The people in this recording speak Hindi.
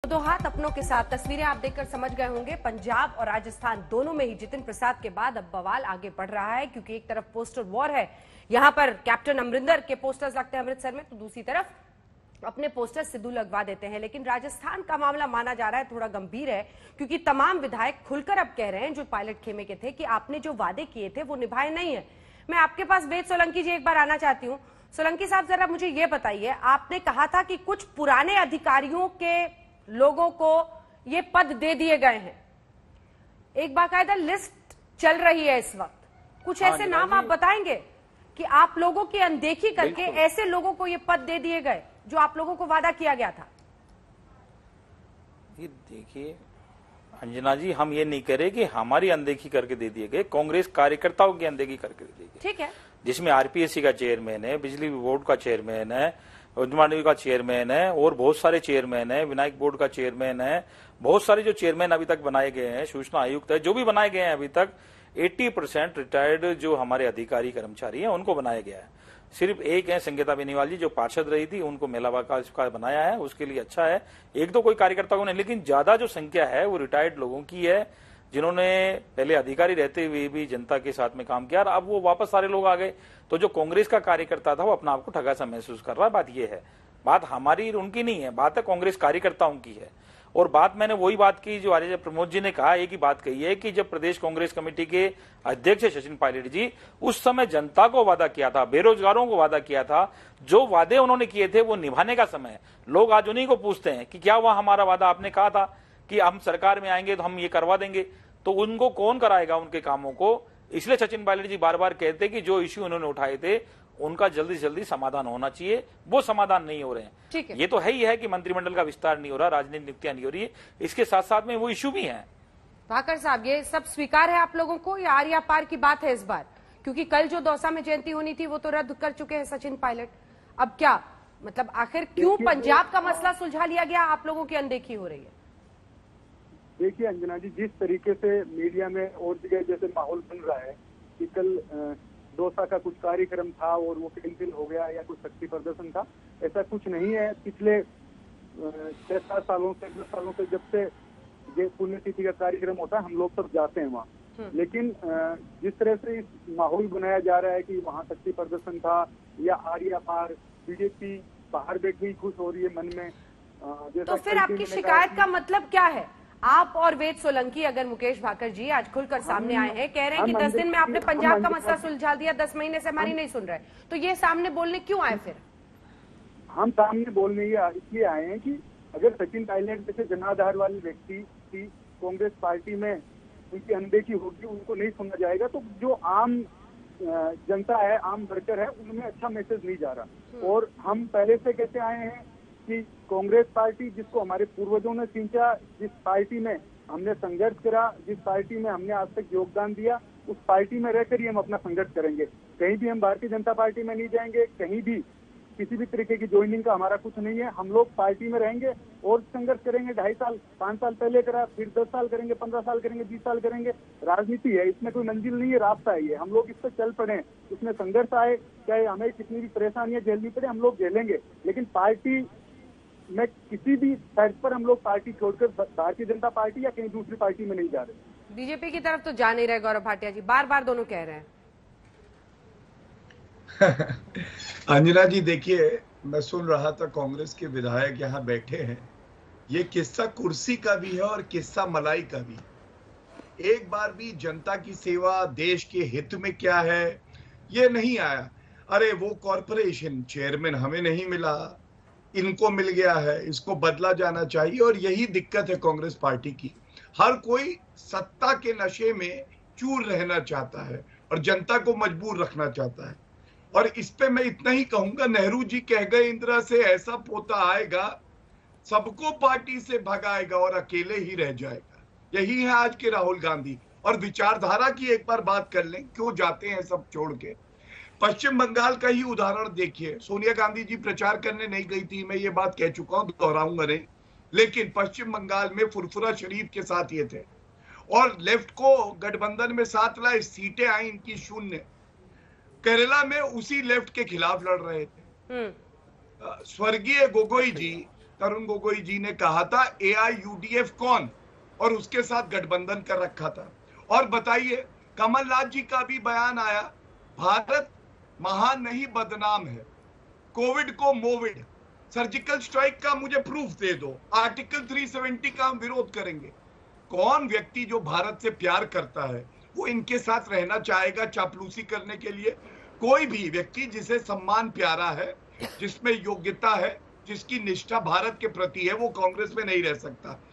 दो हाथ अपनों के साथ तस्वीरें आप देखकर समझ गए होंगे, पंजाब और राजस्थान दोनों में ही जितिन प्रसाद के बाद अब बवाल आगे बढ़ रहा है, क्योंकि एक तरफ पोस्टर वॉर है, यहां पर कैप्टन अमरिंदर के पोस्टर्स लगते हैं अमृतसर में, तो दूसरी तरफ अपने पोस्टर सिद्धू लगवा देते हैं। लेकिन राजस्थान का मामला माना जा रहा है थोड़ा गंभीर है, क्योंकि तमाम विधायक खुलकर अब कह रहे हैं जो पायलट खेमे के थे कि आपने जो वादे किए थे वो निभाए नहीं है। मैं आपके पास वेद सोलंकी जी एक बार आना चाहती हूँ। सोलंकी साहब, जरा मुझे ये बताइए, आपने कहा था कि कुछ पुराने अधिकारियों के लोगों को ये पद दे दिए गए हैं, एक बाकायदा लिस्ट चल रही है इस वक्त, कुछ ऐसे नाम आप बताएंगे कि आप लोगों की अनदेखी करके ऐसे लोगों को ये पद दे दिए गए जो आप लोगों को वादा किया गया था? ये देखिए अंजना जी, हम ये नहीं कह रहे कि हमारी अनदेखी करके दे दिए गए, कांग्रेस कार्यकर्ताओं की अनदेखी करके दे दिए गए। ठीक है, जिसमें आरपीएससी का चेयरमैन है, बिजली बोर्ड का चेयरमैन है, उद्यमानी का चेयरमैन है और बहुत सारे चेयरमैन है, विनायक बोर्ड का चेयरमैन है, बहुत सारे जो चेयरमैन अभी तक बनाए गए हैं, सूचना आयुक्त है, जो भी बनाए गए हैं अभी तक 80% रिटायर्ड जो हमारे अधिकारी कर्मचारी हैं उनको बनाया गया है। सिर्फ एक है संगीता बेनीवाल जी जो पार्षद रही थी, उनको मेलावा का बनाया है, उसके लिए अच्छा है। एक दो कोई कार्यकर्ता को नहीं, लेकिन ज्यादा जो संख्या है वो रिटायर्ड लोगों की है, जिन्होंने पहले अधिकारी रहते हुए भी जनता के साथ में काम किया और अब वो वापस सारे लोग आ गए। तो जो कांग्रेस का कार्यकर्ता था वो अपना आप को ठगा सा महसूस कर रहा है। बात ये है, बात हमारी उनकी नहीं है, बात है कांग्रेस कार्यकर्ताओं की है। और बात मैंने वही बात की जो आर्य प्रमोद जी ने कहा, एक ही बात कही है कि जब प्रदेश कांग्रेस कमेटी के अध्यक्ष सचिन पायलट जी उस समय जनता को वादा किया था, बेरोजगारों को वादा किया था, जो वादे उन्होंने किए थे वो निभाने का समय है। लोग आज उन्हीं को पूछते हैं कि क्या वह हमारा वादा, आपने कहा था कि हम सरकार में आएंगे तो हम ये करवा देंगे, तो उनको कौन कराएगा उनके कामों को? इसलिए सचिन पायलट जी बार बार कहते कि जो इश्यू उन्होंने उठाए थे उनका जल्दी से जल्दी समाधान होना चाहिए, वो समाधान नहीं हो रहे हैं। ठीक है, ये तो है ही है कि मंत्रिमंडल का विस्तार नहीं हो रहा, राजनीतिक नियुक्तियां नहीं हो रही है, इसके साथ साथ में वो इश्यू भी है। भाकर साहब, ये सब स्वीकार है आप लोगों को या आर्या पार की बात है इस बार? क्योंकि कल जो दौसा में जयंती होनी थी वो तो रद्द कर चुके हैं सचिन पायलट। अब क्या मतलब, आखिर क्यों पंजाब का मसला सुलझा लिया गया, आप लोगों की अनदेखी हो रही है? देखिए अंजना जी, जिस तरीके से मीडिया में और जगह जैसे माहौल बन रहा है कि कल दौसा का कुछ कार्यक्रम था और वो कैंसिल हो गया या कुछ शक्ति प्रदर्शन था, ऐसा कुछ नहीं है। पिछले 6-7 सालों से 10 सालों से जब से ये पुण्यतिथि का कार्यक्रम होता है हम लोग सब जाते हैं वहाँ। लेकिन जिस तरह से इस माहौल बनाया जा रहा है कि वहाँ शक्ति प्रदर्शन था या आर्या पार, बीजेपी बाहर बैठ गई खुश हो रही है मन में, तो फिर आपकी शिकायत का मतलब क्या है? आप और वेद सोलंकी, अगर मुकेश भाकर जी आज खुलकर सामने आए हैं, कह रहे हैं कि 10 दिन में आपने पंजाब का मसला सुलझा दिया, 10 महीने से हमारी नहीं सुन रहे, तो ये सामने बोलने क्यों आए? फिर हम सामने बोलने इसलिए आए हैं कि अगर सचिन पायलट जैसे जनाधार वाले व्यक्ति की कांग्रेस पार्टी में उनकी अनदेखी होगी, उनको नहीं सुना जाएगा, तो जो आम जनता है, आम वर्कर है, उनमें अच्छा मैसेज नहीं जा रहा। और हम पहले से कहते आए हैं कि कांग्रेस पार्टी जिसको हमारे पूर्वजों ने सींचा, जिस पार्टी में हमने संघर्ष करा, जिस पार्टी में हमने आज तक योगदान दिया, उस पार्टी में रहकर ही हम अपना संघर्ष करेंगे। कहीं भी हम भारतीय जनता पार्टी में नहीं जाएंगे, कहीं भी किसी भी तरीके की ज्वाइनिंग का हमारा कुछ नहीं है। हम लोग पार्टी में रहेंगे और संघर्ष करेंगे। 2.5 साल 5 साल पहले करा, फिर 10 साल करेंगे, 15 साल करेंगे, 20 साल करेंगे। राजनीति है, इसमें कोई मंजिल नहीं है, रास्ता है ये। हम लोग इस पर चल पड़े, इसमें संघर्ष आए, चाहे हमें कितनी भी परेशानियां झेलनी पड़े, हम लोग झेलेंगे। लेकिन पार्टी में किसी भी साइड पर हम लोग पार्टी छोड़कर भारतीय जनता पार्टी या कहीं दूसरी पार्टी में नहीं जा रहे। बीजेपी की तरफ तो जा नहीं रहे गौरव भाटिया जी, बार बार दोनों कह रहे हैं। अंजना जी देखिए, मैं सुन रहा था कांग्रेस के विधायक यहाँ बैठे हैं, ये किस्सा कुर्सी का भी है और किस्सा मलाई का भी है। एक बार भी जनता की सेवा, देश के हित में क्या है ये नहीं आया। अरे वो कॉरपोरेशन चेयरमैन हमें नहीं मिला, इनको मिल गया है, इसको बदला जाना चाहिए। और यही दिक्कत है कांग्रेस पार्टी की, हर कोई सत्ता के नशे में चूर रहना चाहता है और जनता को मजबूर रखना चाहता है। और इस पे मैं इतना ही कहूंगा, नेहरू जी कह गए इंदिरा से ऐसा पोता आएगा सबको पार्टी से भगाएगा और अकेले ही रह जाएगा। यही है आज के राहुल गांधी। और विचारधारा की एक बार बात कर लें, क्यों जाते हैं सब छोड़ के। पश्चिम बंगाल का ही उदाहरण देखिए, सोनिया गांधी जी प्रचार करने नहीं गई थी, मैं ये बात कह चुका हूं, दोहराऊंगा नहीं, लेकिन पश्चिम बंगाल में फुरफुरा शरीफ के साथ ये थे और लेफ्ट को गठबंधन में 7 लाए, सीटें आई इनकी 0। केरला में उसी लेफ्ट के खिलाफ लड़ रहे थे। स्वर्गीय गोगोई जी तरुण गोगोई जी ने कहा था AIUDF कौन, और उसके साथ गठबंधन कर रखा था। और बताइए, कमलनाथ जी का भी बयान आया, भारत महान नहीं बदनाम है, कोविड को मोविड, सर्जिकल स्ट्राइक का मुझे प्रूफ दे दो, आर्टिकल 370 का हम विरोध करेंगे। कौन व्यक्ति जो भारत से प्यार करता है वो इनके साथ रहना चाहेगा चापलूसी करने के लिए? कोई भी व्यक्ति जिसे सम्मान प्यारा है, जिसमें योग्यता है, जिसकी निष्ठा भारत के प्रति है, वो कांग्रेस में नहीं रह सकता।